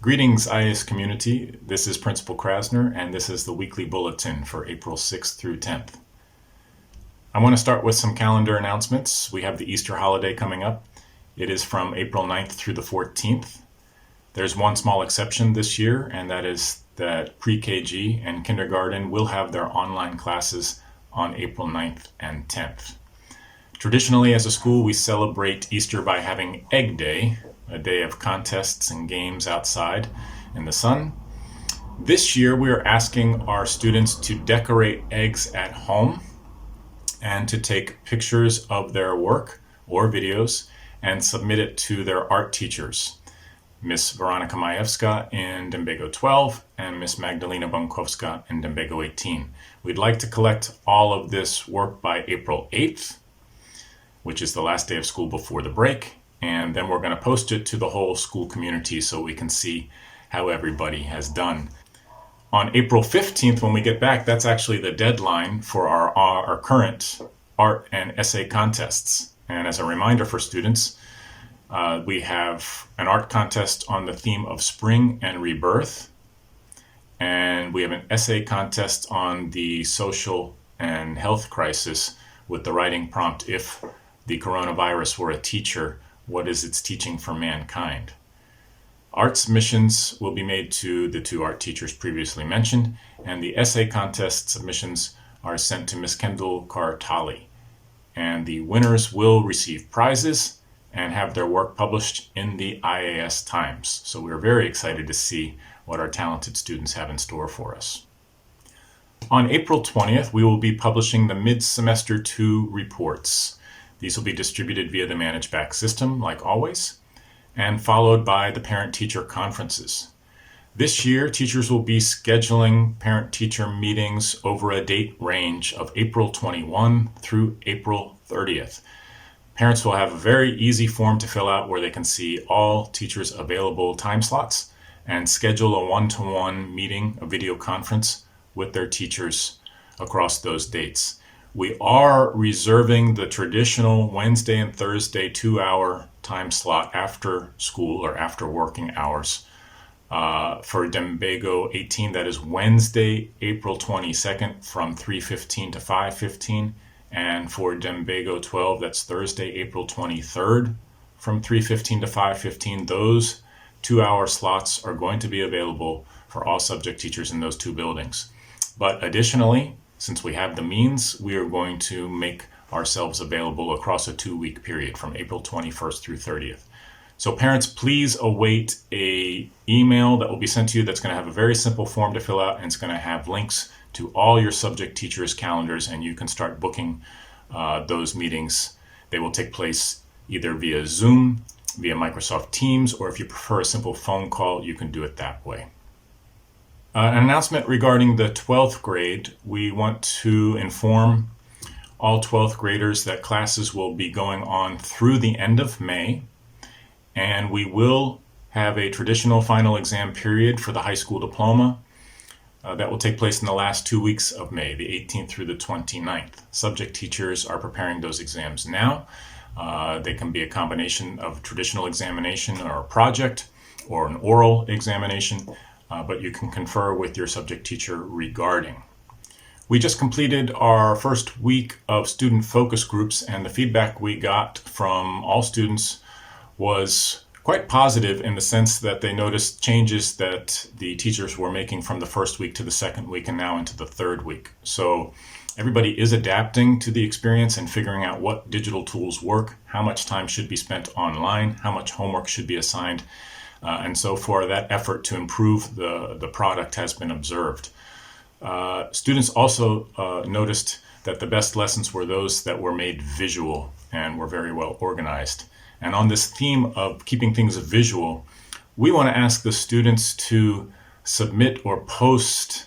Greetings, IAS community. This is Principal Krasner, and this is the weekly bulletin for April 6th through 10th. I want to start with some calendar announcements. We have the Easter holiday coming up. It is from April 9th through the 14th. There's one small exception this year, and that is that pre-KG and kindergarten will have their online classes on April 9th and 10th. Traditionally, as a school, we celebrate Easter by having Egg Day, a day of contests and games outside in the sun. This year, we are asking our students to decorate eggs at home and to take pictures of their work or videos and submit it to their art teachers, Miss Veronica Majewska in Dębego 12 and Miss Magdalena Bankowska in Dębego 18. We'd like to collect all of this work by April 8th, which is the last day of school before the break, and then we're going to post it to the whole school community so we can see how everybody has done. On April 15th, when we get back, that's actually the deadline for our current art and essay contests. And as a reminder for students, we have an art contest on the theme of spring and rebirth, and we have an essay contest on the social and health crisis with the writing prompt, "If the coronavirus were a teacher, what is its teaching for mankind?" Art submissions will be made to the two art teachers previously mentioned, and the essay contest submissions are sent to Miss Kendall Cartali. And the winners will receive prizes and have their work published in the IAS Times. So we're very excited to see what our talented students have in store for us. On April 20th, we will be publishing the Mid-Semester 2 reports. These will be distributed via the Manage Back system, like always, and followed by the Parent-Teacher Conferences. This year, teachers will be scheduling parent-teacher meetings over a date range of April 21 through April 30th. Parents will have a very easy form to fill out where they can see all teachers' available time slots and schedule a one-to-one meeting, a video conference with their teachers across those dates. We are reserving the traditional Wednesday and Thursday 2-hour time slot after school or after working hours for Dębego 18. That is Wednesday, April 22nd from 3:15 to 5:15. And for Dębego 12, that's Thursday, April 23rd from 3:15 to 5:15. Those 2-hour slots are going to be available for all subject teachers in those two buildings. But additionally, since we have the means, we are going to make ourselves available across a 2-week period from April 21st through 30th. So parents, please await an email that will be sent to you that's going to have a very simple form to fill out, and it's going to have links to all your subject teachers' calendars, and you can start booking those meetings. They will take place either via Zoom, via Microsoft Teams, or if you prefer a simple phone call, you can do it that way. An announcement regarding the 12th grade. We want to inform all 12th graders that classes will be going on through the end of May, and we will have a traditional final exam period for the high school diploma that will take place in the last 2 weeks of May, the 18th through the 29th. Subject teachers are preparing those exams now. They can be a combination of traditional examination or a project or an oral examination. But you can confer with your subject teacher regarding. We just completed our first week of student focus groups, and the feedback we got from all students was quite positive in the sense that they noticed changes that the teachers were making from the first week to the second week and now into the third week. So everybody is adapting to the experience and figuring out what digital tools work, how much time should be spent online, how much homework should be assigned. And so far, that effort to improve the product has been observed. Students also noticed that the best lessons were those that were made visual and were very well organized. And on this theme of keeping things visual, we want to ask the students to submit or post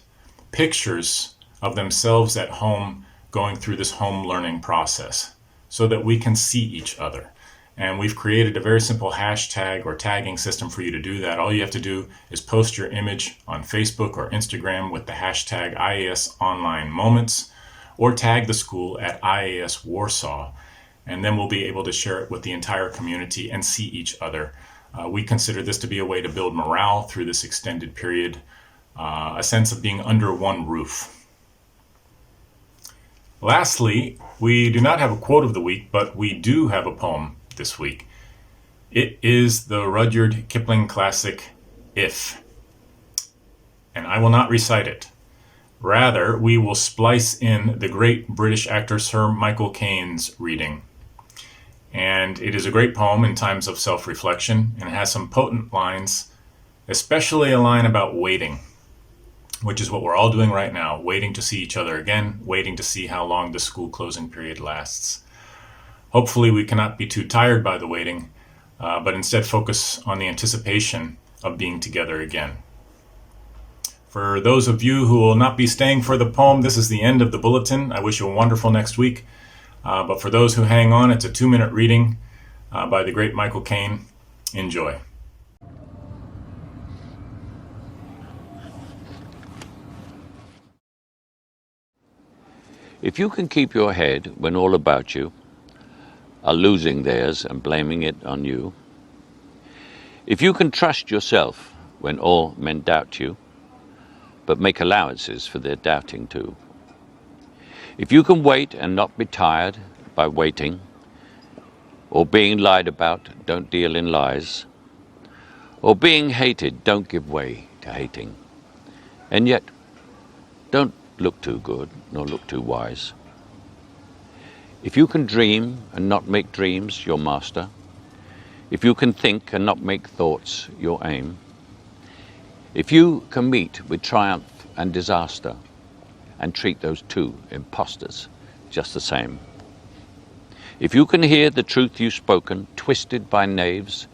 pictures of themselves at home going through this home learning process so that we can see each other. And we've created a very simple hashtag or tagging system for you to do that. All you have to do is post your image on Facebook or Instagram with the hashtag IAS Online Moments, or tag the school at IAS Warsaw. And then we'll be able to share it with the entire community and see each other We consider this to be a way to build morale through this extended period, a sense of being under one roof. Lastly, we do not have a quote of the week, but we do have a poem this week. It is the Rudyard Kipling classic, If. And I will not recite it. Rather, we will splice in the great British actor Sir Michael Caine's reading. And it is a great poem in times of self-reflection, and it has some potent lines, especially a line about waiting, which is what we're all doing right now, waiting to see each other again, waiting to see how long the school closing period lasts. Hopefully we cannot be too tired by the waiting, but instead focus on the anticipation of being together again. For those of you who will not be staying for the poem, this is the end of the bulletin. I wish you a wonderful next week. But for those who hang on, it's a 2-minute reading by the great Michael Caine. Enjoy. If you can keep your head when all about you are losing theirs and blaming it on you, if you can trust yourself when all men doubt you, but make allowances for their doubting too, if you can wait and not be tired by waiting, or being lied about, don't deal in lies, or being hated, don't give way to hating, and yet don't look too good nor look too wise. If you can dream and not make dreams your master, if you can think and not make thoughts your aim, if you can meet with triumph and disaster and treat those two impostors just the same, if you can hear the truth you've spoken twisted by knaves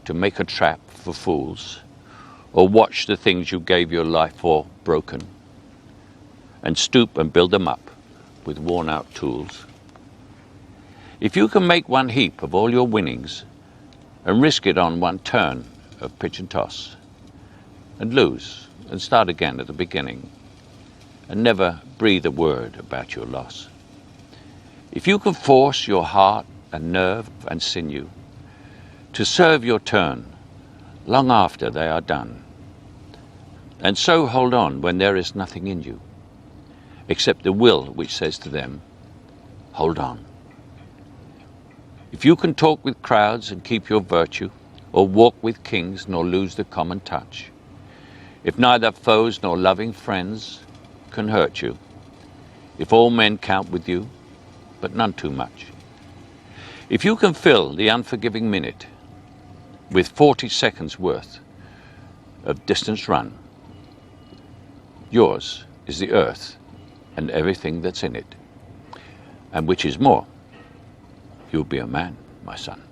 to make a trap for fools, or watch the things you gave your life for broken, and stoop and build them up with worn-out tools. If you can make one heap of all your winnings and risk it on one turn of pitch and toss, and lose and start again at the beginning, and never breathe a word about your loss. If you can force your heart and nerve and sinew to serve your turn long after they are done, and so hold on when there is nothing in you, except the will which says to them, hold on. If you can talk with crowds and keep your virtue, or walk with kings nor lose the common touch, if neither foes nor loving friends can hurt you, if all men count with you, but none too much, if you can fill the unforgiving minute with 40 seconds worth of distance run, yours is the earth and everything that's in it, and which is more, you'll be a man, my son.